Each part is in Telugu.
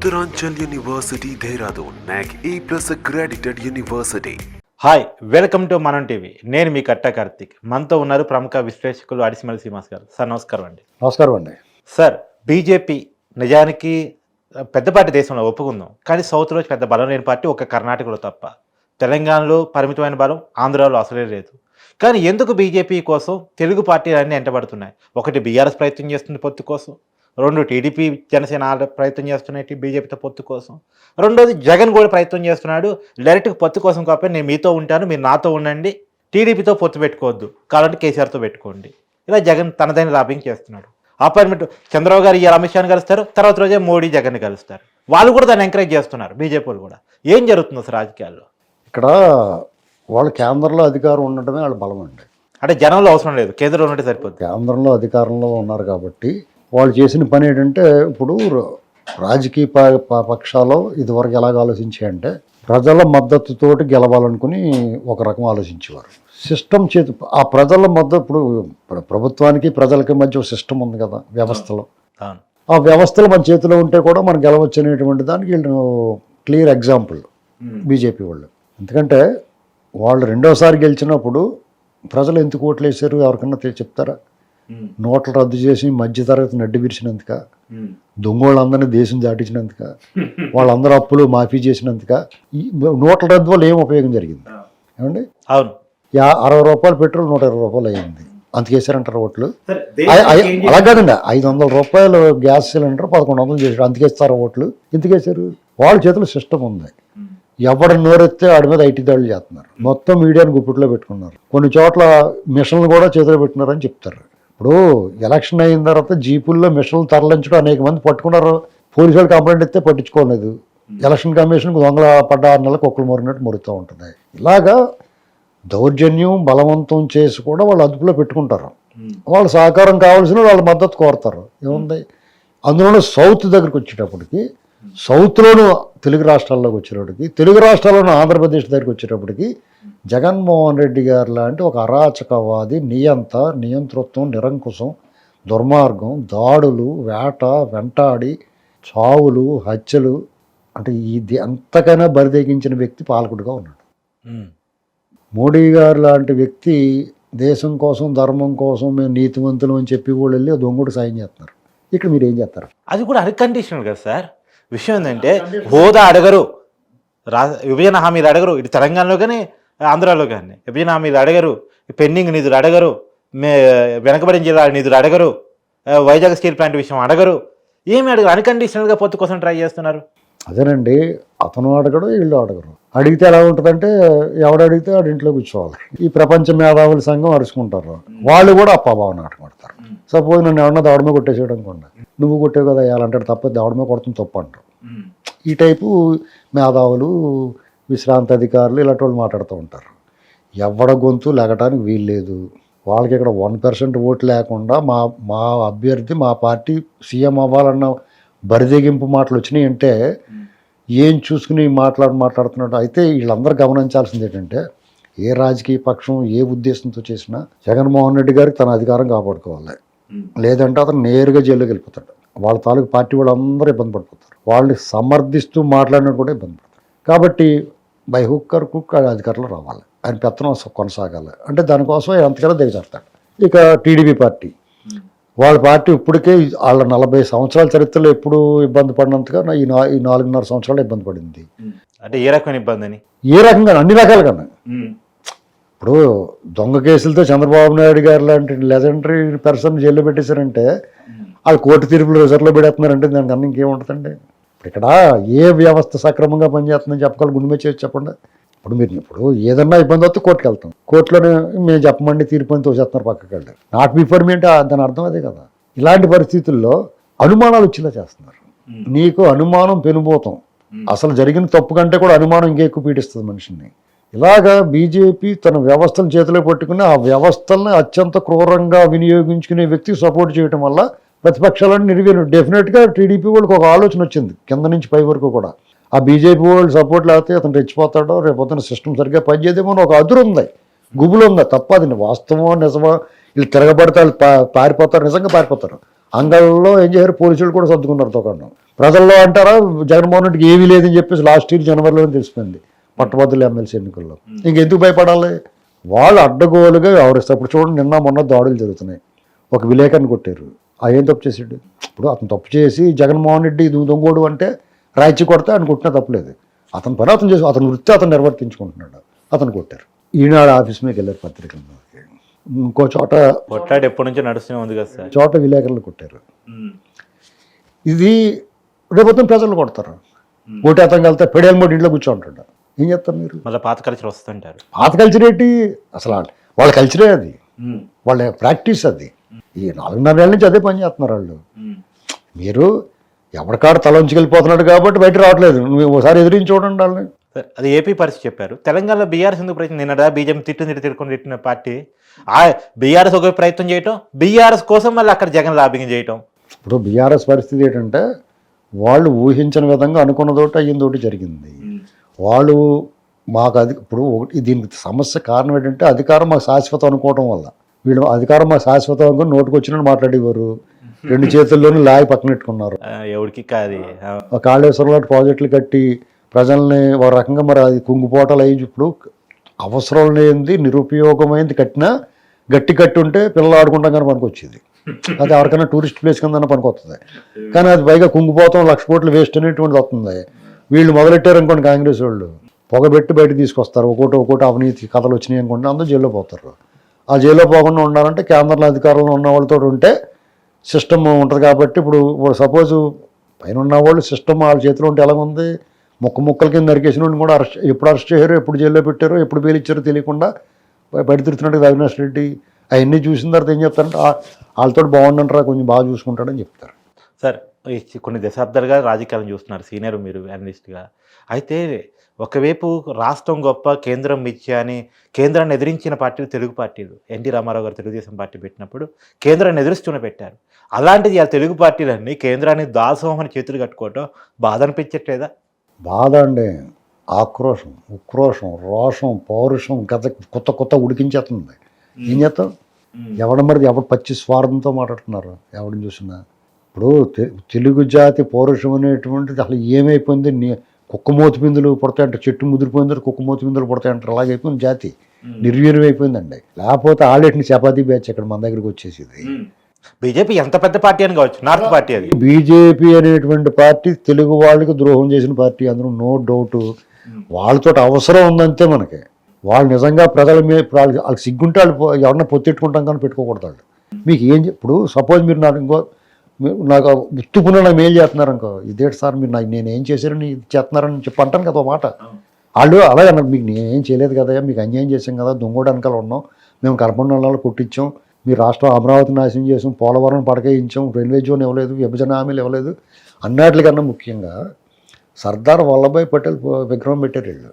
Uttaranchal University, Dehradun, NAC A+ accredited university. Hi welcome to మనం టీవీ. నేను మీ కట్ట కార్తిక్. మనతో ఉన్నారు ప్రముఖ విశ్లేషకులు అడిసిమల్ శ్రీనివాస్ గారు. సార్ నమస్కారం అండి. నమస్కారం అండి. సార్, బీజేపీ నిజానికి పెద్ద పార్టీ దేశంలో ఒప్పుకుందాం, కానీ సౌత్లో పెద్ద బలం లేని పార్టీ ఒక కర్ణాటకలో తప్ప. తెలంగాణలో పరిమితమైన బలం, ఆంధ్రాలో అసలే లేదు. కానీ ఎందుకు బీజేపీ కోసం తెలుగు పార్టీలన్నీ ఎంటబడుతున్నాయి? ఒకటి బీఆర్ఎస్ ప్రయత్నం చేస్తుంది పొత్తు కోసం, రెండు టీడీపీ జనసేన ప్రయత్నం చేస్తున్నాయి బీజేపీతో పొత్తు కోసం, రెండోది జగన్ కూడా ప్రయత్నం చేస్తున్నాడు డైరెక్ట్గా పొత్తు కోసం కాకపోతే నేను మీతో ఉంటాను, మీరు నాతో ఉండండి, టీడీపీతో పొత్తు పెట్టుకోవద్దు, కావాలంటే కేసీఆర్తో పెట్టుకోండి. ఇలా జగన్ తనదైన లాబింగ్ చేస్తున్నాడు. అపాయింట్మెంట్ చంద్రబాబు గారు ఇవాళ అమిత్ షాని కలుస్తారు, తర్వాత రోజే మోడీ జగన్ని కలుస్తారు. వాళ్ళు కూడా దాన్ని ఎంకరేజ్ చేస్తున్నారు, బీజేపీ వాళ్ళు కూడా. ఏం జరుగుతుంది అసలు రాజకీయాల్లో? ఇక్కడ వాళ్ళ కేంద్రంలో అధికారం ఉండటమే వాళ్ళ బలం అండి. అంటే జనంలో అవసరం లేదు, కేంద్రంలో ఉన్నట్టే సరిపోతుంది. కేంద్రంలో అధికారంలో ఉన్నారు కాబట్టి వాళ్ళు చేసిన పని ఏంటంటే, ఇప్పుడు రాజకీయ పక్షాలు ఇదివరకు ఎలాగ ఆలోచించాయంటే, ప్రజల మద్దతుతోటి గెలవాలనుకుని ఒక రకం ఆలోచించేవారు. సిస్టమ్ చేతి ఆ ప్రజల మద్దతు, ఇప్పుడు ప్రభుత్వానికి ప్రజలకి మధ్య ఒక సిస్టమ్ ఉంది కదా వ్యవస్థలో. ఆ వ్యవస్థలు మన చేతిలో ఉంటే కూడా మనం గెలవచ్చు అనేటువంటి దానికి వీళ్ళు క్లియర్ ఎగ్జాంపుల్ బీజేపీ వాళ్ళు. ఎందుకంటే వాళ్ళు రెండోసారి గెలిచినప్పుడు ప్రజలు ఎందుకు ఓట్లు వేసారు ఎవరికన్నా చెప్తారా? నోట్లు రద్దు చేసి మధ్యతరగతి నడ్డి విరిచినందుక, దొంగోళ్ళందరినీ దేశం దాటించినందుక, వాళ్ళందరూ అప్పులు మాఫీ చేసినందుక. ఈ నోట్ల రద్దు వల్ల ఏం ఉపయోగం జరిగింది ఏమండి? అవును, 60 రూపాయలు పెట్రోల్ 120 రూపాయలు అయ్యింది. అంతకేసారంటారు ఓట్లు. అలా కాదండి, 500 రూపాయలు గ్యాస్ సిలిండర్ 1100 చేశారు. అంతకేస్తారా ఓట్లు? ఎందుకేసారు? వాళ్ళ చేతిలో సిస్టమ్ ఉంది. ఎవడు నోరెత్తే వాడి మీద ఐటీ దాడులు చేస్తున్నారు. మొత్తం మీడియాని గుప్పిట్లో పెట్టుకున్నారు. కొన్ని చోట్ల మిషన్లు కూడా చేతిలో పెట్టినారని చెప్తారు. ఇప్పుడు ఎలక్షన్ అయిన తర్వాత జీపుల్లో మిషన్లు తరలించడం అనేక మంది పట్టుకున్నారు. పోలీసు వాళ్ళు కంప్లైంట్ ఇస్తే పట్టించుకోలేదు. ఎలక్షన్ కమిషన్కి దొంగల పడ్డ 6 నెలలకు ఒక్కలు మొరినట్టు మొరుతూ ఉంటుంది. ఇలాగా దౌర్జన్యం బలవంతం చేసి కూడా వాళ్ళు అదుపులో పెట్టుకుంటారు. వాళ్ళు సహకారం కావాల్సిన వాళ్ళ మద్దతు కోరతారు. ఏముంది అందులోనూ సౌత్ దగ్గరికి వచ్చేటప్పటికి, సౌత్లోనూ తెలుగు రాష్ట్రాల్లోకి వచ్చేటప్పటికి, తెలుగు రాష్ట్రాల్లోనూ ఆంధ్రప్రదేశ్ దగ్గరికి వచ్చేటప్పటికి జగన్మోహన్ రెడ్డి గారు లాంటి ఒక అరాచకవాది, నియంతృత్వం, నిరంకుశం, దుర్మార్గం, దాడులు, వేట, వెంటాడి, చావులు, హత్యలు, అంటే ఇది అంతకైనా బరిదెగించిన వ్యక్తి పాలకుడిగా ఉన్నాడు. మోడీ గారు లాంటి వ్యక్తి దేశం కోసం, ధర్మం కోసం మేము నీతివంతులు అని చెప్పి వాళ్ళు వెళ్ళి దొంగడు సాయం చేస్తున్నారు. ఇక్కడ మీరు ఏం చేస్తారు? అది కూడా అన్కండిషనల్ కదా సార్. విషయం ఏంటంటే హోదా అడగరు, విభజన హామీలు అడగరు, ఇటు తెలంగాణలో కానీ ఆంధ్రాలో కానీ విభజన హామీలు అడగరు, పెండింగ్ నిధులు అడగరు, వెనకబడిన జిల్లాల నిధులు అడగరు, వైజాగ్ స్టీల్ ప్లాంట్ విషయం అడగరు, ఏమి అడగరు. అన్కండిషనల్గా పొత్తు కోసం ట్రై చేస్తున్నారు. అదేనండి, అతను అడగడు, వీళ్ళు అడగరు. అడిగితే ఎలా ఉంటుందంటే, ఎవడు అడిగితే వాడి ఇంట్లో కూర్చోవాలి. ఈ ప్రపంచ మేధావుల సంఘం అరుచుకుంటారు. వాళ్ళు కూడా అప్పాభావం నాటకం ఆడతారు. సపోజ్ నన్ను ఎవరన్నా దవడమే కొట్టేసేయడం కూడా, నువ్వు కొట్టావు కదా వేయాలంటాడు తప్ప దవడమే కొడుతుంది తప్పు అంటారు. ఈ టైపు మేధావులు, విశ్రాంతి అధికారులు ఇలాంటి వాళ్ళు మాట్లాడుతూ ఉంటారు. ఎవడ గొంతు లెగటానికి వీల్లేదు. వాళ్ళకి ఇక్కడ 1% ఓటు లేకుండా మా అభ్యర్థి, మా పార్టీ సీఎం అవ్వాలన్న బరిదెగింపు మాటలు వచ్చినాయి అంటే ఏం చూసుకుని మాట్లాడుతున్నాడు. అయితే వీళ్ళందరూ గమనించాల్సింది ఏంటంటే, ఏ రాజకీయ పక్షం ఏ ఉద్దేశంతో చేసినా జగన్మోహన్ రెడ్డి గారికి తన అధికారం కాపాడుకోవాలి, లేదంటే అతను నేరుగా జైల్లోకి వెళ్ళిపోతాడు. వాళ్ళ తాలూకు పార్టీ వాళ్ళందరూ ఇబ్బంది పడిపోతారు. వాళ్ళని సమర్థిస్తూ మాట్లాడినట్టు కూడా ఇబ్బంది పడతారు. కాబట్టి బై హుక్ ఆర్ క్రుక్ అధికారులు రావాలి, ఆయన పెత్తనం కొనసాగాలి. అంటే దానికోసం ఎంతకైనా దిగజారుతాడు. ఇక టీడీపీ పార్టీ, వాళ్ళ పార్టీ ఇప్పటికే వాళ్ళ 40 సంవత్సరాల చరిత్రలో ఎప్పుడు ఇబ్బంది పడినంతగా ఈ 4.5 సంవత్సరాలు ఇబ్బంది పడింది. అంటే ఏ రకమైన ఇబ్బంది అని? ఏ రకంగా, అన్ని రకాలుగా. ఇప్పుడు దొంగ కేసులతో చంద్రబాబు నాయుడు గారు లాంటి లెజెండరీ పర్సన్ జైల్లో పెట్టేశారంటే, వాళ్ళు కోర్టు తీర్పులు రిజర్వ్లో పెడుతున్నారంటే దానికి అన్నీ ఇంకేముంటుందండి? ఇక్కడ ఏ వ్యవస్థ సక్రమంగా పనిచేస్తుందని చెప్పగల గుండె చేసి చెప్పండి. ఇప్పుడు ఏదన్నా ఇబ్బంది వస్తే కోర్టుకు వెళ్తాం, కోర్టులోనే మేము చెప్పమండి తీర్పు అని తోసేస్తున్నారు పక్కకి వెళ్ళారు. నాట్ బిఫోర్ మీ అంటే దాని అర్థం అదే కదా. ఇలాంటి పరిస్థితుల్లో అనుమానాలు వచ్చేలా చేస్తున్నారు. నీకు అనుమానం పెనుభూతం, అసలు జరిగిన తప్పు కంటే కూడా అనుమానం ఇంకెక్కువ పీడిస్తుంది మనిషిని. ఇలాగా బీజేపీ తన వ్యవస్థను చేతిలో పట్టుకుని ఆ వ్యవస్థలను అత్యంత క్రూరంగా వినియోగించుకునే వ్యక్తికి సపోర్ట్ చేయడం వల్ల ప్రతిపక్షాలను నిర్వీర్యం. డెఫినెట్గా టీడీపీ వాళ్ళకి ఒక ఆలోచన వచ్చింది కింద నుంచి పై వరకు కూడా, ఆ బీజేపీ వాళ్ళు సపోర్ట్ లేకపోతే అతను రెచ్చిపోతాడో, రేపొద్దున సిస్టమ్ సరిగ్గా పనిచేదేమో అని ఒక అదురు ఉంది, గుబులు ఉంది. తప్ప అది వాస్తవమో నిజమో, వీళ్ళు తిరగబడితే వాళ్ళు పారిపోతారు, నిజంగా పారిపోతారు. అంగళ్ళలో ఏం చేశారు, పోలీసులు కూడా సర్దుకున్నారు దుకాణం. ప్రజల్లో అంటారా జగన్మోహన్ రెడ్డికి ఏమీ లేదని చెప్పేసి లాస్ట్ ఇయర్ జనవరిలోనే తెలిసిపోయింది పట్టభద్రుల ఎమ్మెల్సీ ఎన్నికల్లో. ఇంకెందుకు భయపడాలి? వాళ్ళు అడ్డగోలుగా వ్యవహరిస్తారు. ఇప్పుడు చూడండి, నిన్న మొన్న దాడులు జరుగుతున్నాయి. ఒక విలేకరిని కొట్టారు. ఏం తప్పు చేసాడు? ఇప్పుడు అతను తప్పు చేసి జగన్మోహన్ రెడ్డి దొంగోడు అంటే రాయిచ్చి కొడితే ఆయన కొట్టినా తప్పలేదు. అతని పని అతను చేసి అతని వృత్తి అతను నిర్వర్తించుకుంటున్నాడు. అతను కొట్టారు. ఈనాడు ఆఫీస్ మీదకి వెళ్ళారు పత్రికల్లో. ఇంకో చోట కొట్లాడు ఎప్పటి నుంచో నడుస్తూనే ఉంది కదా సార్. చోట విలేకరులు కొట్టారు. ఇది రేపొద్దున ప్రజలు కొడతారు. ఓటు అతను వెళ్తే పెడేల మోడి ఇంట్లో కూర్చోంటాడు. ఏం చేస్తారు మీరు? మళ్ళీ పాత కల్చర్ వస్తుంటారు. పాత కల్చర్ ఏంటి అసలు? వాళ్ళ కల్చరే అది, వాళ్ళ ప్రాక్టీస్ అది. ఈ 4.5 ఏళ్ళ నుంచి అదే పని చేస్తున్నారు వాళ్ళు. మీరు ఎవరికాడు తల ఉంచుకెళ్ళిపోతున్నాడు కాబట్టి బయట రావట్లేదు. నువ్వు ఒకసారి ఎదిరించి చూడండి వాళ్ళని. సార్, అది ఏపీ పరిస్థితి చెప్పారు. తెలంగాణలో బీఆర్ఎస్ ఎందుకు ప్రయత్నం? నిన్న బీజేపీ తిట్టిన పార్టీ బీఆర్ఎస్ ఒక ప్రయత్నం చేయటం, బీఆర్ఎస్ కోసం మళ్ళీ అక్కడ జగన్ లాబింగ్ చేయటం. ఇప్పుడు బీఆర్ఎస్ పరిస్థితి ఏంటంటే వాళ్ళు ఊహించిన విధంగా అనుకున్నదోటి అయ్యిందోటి జరిగింది. వాళ్ళు మాకు అది ఇప్పుడు ఒకటి దీనికి సమస్య కారణం ఏంటంటే అధికారం మాకు శాశ్వతం అనుకోవటం వల్ల. వీళ్ళు అధికారం మాకు శాశ్వతం అనుకుని నోటుకు వచ్చినట్టు మాట్లాడేవారు. 2 చేతుల్లోనూ లాగి పక్కన పెట్టుకున్నారు. ఎవరికి కాదు కాళేశ్వరం లాంటి ప్రాజెక్టులు కట్టి ప్రజల్ని ఒక రకంగా మరి అది కుంగిపోవటాలు అయ్యి ఇప్పుడు అవసరం లేనిది నిరుపయోగమైంది కట్టినా గట్టి కట్టి ఉంటే పిల్లలు ఆడుకుంటాం కానీ పనికి వచ్చేది. అది ఎవరికైనా టూరిస్ట్ ప్లేస్ కింద పనికి వస్తుంది. కానీ అది పైగా కుంగిపోతాం, 1,00,000 కోట్లు వేస్ట్ అనేటువంటిది వస్తుంది. వీళ్ళు మొదలెట్టారు అనుకోండి, కాంగ్రెస్ వాళ్ళు పొగబెట్టి బయట తీసుకొస్తారు. ఒక్కోటి అవినీతి కథలు వచ్చినాయి అనుకోండి, అందరూ జైల్లో పోతారు. ఆ జైల్లో పోకుండా ఉండాలంటే కేంద్రంలో అధికారంలో ఉన్న వాళ్ళతో ఉంటే సిస్టమ్ ఉంటుంది. కాబట్టి ఇప్పుడు సపోజు పైన ఉన్న వాళ్ళు సిస్టమ్ వాళ్ళ చేతిలో ఉంటే ఎలాగుంది? ముక్కల కింద నరికేసిన వాడిని కూడా ఎప్పుడు అరెస్ట్ చేశారో, ఎప్పుడు జైల్లో పెట్టారో, ఎప్పుడు బెయిల్ ఇచ్చారో తెలియకుండా బయట తిరుగుతున్నట్టు అవినాష్ రెడ్డి. అవన్నీ చూసిన తర్వాత ఏం చెప్తారంటే వాళ్ళతో బాగుండంటారా, కొంచెం బాగా చూసుకుంటాడని చెప్తారు. సార్, కొన్ని దశాబ్దాలుగా రాజకీయాలను చూస్తున్నారు, సీనియర్ మీరు అనలిస్ట్గా. అయితే ఒకవైపు రాష్ట్రం గొప్ప, కేంద్రం మిథ్య అని కేంద్రాన్ని ఎదిరించిన పార్టీలు తెలుగు పార్టీలు. ఎన్టీ రామారావు గారు తెలుగుదేశం పార్టీ పెట్టినప్పుడు కేంద్రాన్ని ఎదురిస్తూనే పెట్టారు. అలాంటిది ఆ తెలుగు పార్టీలన్నీ కేంద్రాన్ని దాసోహమని చేతులు కట్టుకోవటం బాధ అనిపించట్లేదా? బాధ అండి, ఆక్రోషం, ఉక్రోషం, రోషం, పౌరుషం కొత్త ఉడికించేస్తుంది. ఏం చేస్తాం? ఎవడు పచ్చి స్వార్థంతో మాట్లాడుతున్నారు ఎవడిని చూసినా. ఇప్పుడు తెలుగు జాతి పౌరుషం అనేటువంటిది అసలు ఏమైపోయింది? కుక్క మూతి బిందులు పుడతాయంటారు, చెట్టు ముదిరిపోయిందంటే కుక్క మూతి బిందులు పుడతాయంటారు. అలాగైపోయింది జాతి, నిర్వీర్యం అయిపోయిందండి. లేకపోతే ఆలెట్ని చపాతీ బ్యాచ్ ఇక్కడ మన దగ్గరికి వచ్చేసింది. బీజేపీ ఎంత పెద్ద పార్టీ అని కావచ్చు, నార్త్ పార్టీ అది. బీజేపీ అనేటువంటి పార్టీ తెలుగు వాళ్ళకి ద్రోహం చేసిన పార్టీ, అందులో నో డౌట్. వాళ్ళతో అవసరం ఉందంతే మనకి. వాళ్ళు నిజంగా ప్రజల మీద వాళ్ళకి సిగ్గుంటే వాళ్ళు ఎవరన్నా పొత్తెట్టుకుంటాం కానీ పెట్టుకోకూడదు వాళ్ళు. మీకు ఏం ఇప్పుడు సపోజ్ మీరు నాకు ఉత్తుపున నాకు మెయిల్ చేస్తున్నారు అనుకో, ఇదేంటి సార్ మీరు నేను ఏం చేశారని ఇది చేస్తున్నారని చెప్పి అంటాను కదా మాట. వాళ్ళు అలాగే అన్నారు, మీకు నేనేం చేయలేదు కదా, మీకు అన్యాయం చేసాం కదా, దొంగోడు వెనకాల ఉన్నాం, మేము కర్పండాలు కొట్టించాం, మీ రాష్ట్రం అమరావతి నాశనం చేసాం, పోలవరం పడకేయించాం, రైల్వే జోన్ ఇవ్వలేదు, విభజన హామీలు ఇవ్వలేదు. అన్నిటికన్నా ముఖ్యంగా సర్దార్ వల్లభాయ్ పటేల్ విగ్రహం పెట్టారు వీళ్ళు.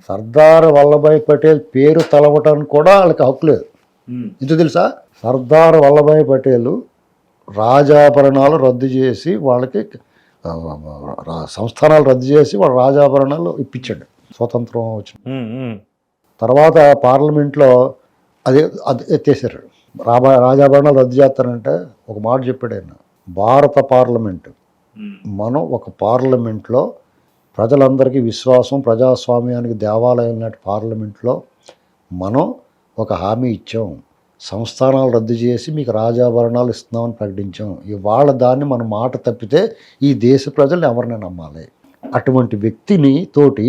సర్దార్ వల్లభాయ్ పటేల్ పేరు తలవటానికి కూడా వాళ్ళకి హక్కు లేదు. ఎందుకు తెలుసా? సర్దార్ వల్లభాయ్ పటేల్ రాజాభరణాలు రద్దు చేసి వాళ్ళకి సంస్థానాలు రద్దు చేసి వాళ్ళు రాజాభరణాలు ఇప్పించాడు స్వతంత్రం వచ్చిన తర్వాత. పార్లమెంట్లో అది ఎత్తేసారు. రాజాభరణాలు రద్దు చేస్తారంటే ఒక మాట చెప్పాడు ఆయన, భారత పార్లమెంటు మనం ఒక పార్లమెంట్లో ప్రజలందరికీ విశ్వాసం, ప్రజాస్వామ్యానికి దేవాలయం నాటి పార్లమెంట్లో మనం ఒక హామీ ఇచ్చాం, సంస్థానాలు రద్దు చేసి మీకు రాజాభరణాలు ఇస్తున్నామని ప్రకటించాం. ఇవాళ దాన్ని మన మాట తప్పితే ఈ దేశ ప్రజలు ఎవరిని నమ్మాలి? అటువంటి వ్యక్తిని తోటి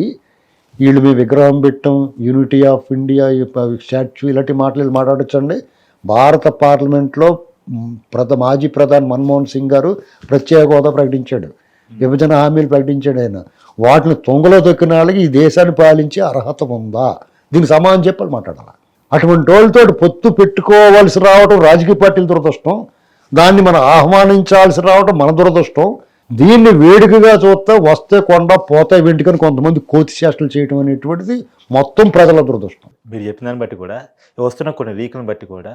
వీళ్ళు మేము విగ్రహం పెట్టాం, యూనిటీ ఆఫ్ ఇండియా స్టాచ్యూ ఇలాంటి మాటలు మాట్లాడచ్చండి. భారత పార్లమెంట్లో మాజీ ప్రధాని మన్మోహన్ సింగ్ గారు ప్రత్యేక హోదా ప్రకటించాడు, విభజన హామీలు ప్రకటించాడు. ఆయన వాటిని తొంగలో దొక్కిన వాళ్ళకి ఈ దేశాన్ని పాలించే అర్హత ఉందా? దీనికి సమాధానం చెప్పాలి, మాట్లాడాలి. అటువంటి వాళ్ళతో పొత్తు పెట్టుకోవాల్సి రావడం రాజకీయ పార్టీల దురదృష్టం, దాన్ని మనం ఆహ్వానించాల్సి రావడం మన దురదృష్టం. దీన్ని వేడుకగా చూస్తే వస్తే కొండ పోతే వెంటుకని కొంతమంది కోతి చేష్టలు చేయడం అనేటువంటిది మొత్తం ప్రజల దురదృష్టం. మీరు చెప్పిన దాన్ని బట్టి కూడా, వస్తున్న కొన్ని లీకులను బట్టి కూడా,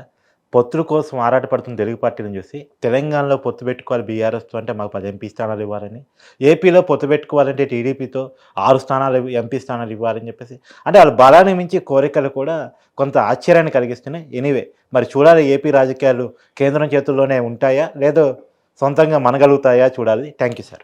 పొత్తుల కోసం ఆరాటపడుతున్న తెలుగు పార్టీలను చూసి తెలంగాణలో పొత్తు పెట్టుకోవాలి బీఆర్ఎస్తో అంటే మాకు 10 ఎంపీ స్థానాలు ఇవ్వాలని, ఏపీలో పొత్తు పెట్టుకోవాలంటే టీడీపీతో 6 స్థానాలు ఎంపీ స్థానాలు ఇవ్వాలని చెప్పేసి, అంటే వాళ్ళ బలాన్ని మించి కోరికలు కూడా కొంత ఆశ్చర్యాన్ని కలిగిస్తున్నాయి. ఎనీవే, మరి చూడాలి ఏపీ రాజకీయాలు కేంద్రం చేతుల్లోనే ఉంటాయా లేదో సొంతంగా మనగలుగుతాయా చూడాలి. Thank you sir.